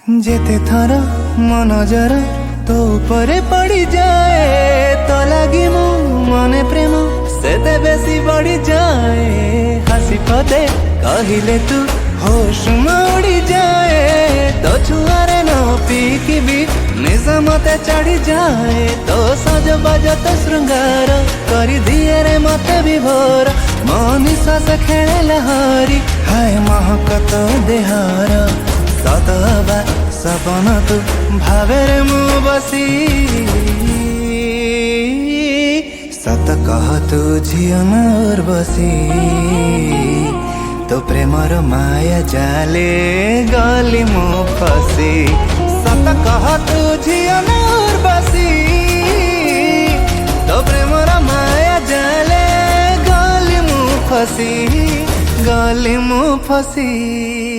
जेते थर मन जर तो ऊपर पड़ी जाए तो लगी मो मने प्रेम सेते बेसी बढ़ी जाए। हसी पते कहले तू होश उड़ी जाए तो छुआरे न पीकी भी निज मते चढ़ी जाए। तो सज बज तो श्रृंगार करी दिए रे मते विभोर मो निश्वास खेले लहरी हाय महकत देहर सतबा सपन तू भावे रे मु बसी सत कह तू झियो मोर बसी तो प्रेमर माया जाले गली मु फसी। सत कह तू झियो मोर बसी तो प्रेमर माया जाले गली मु फसी गली मु फसी।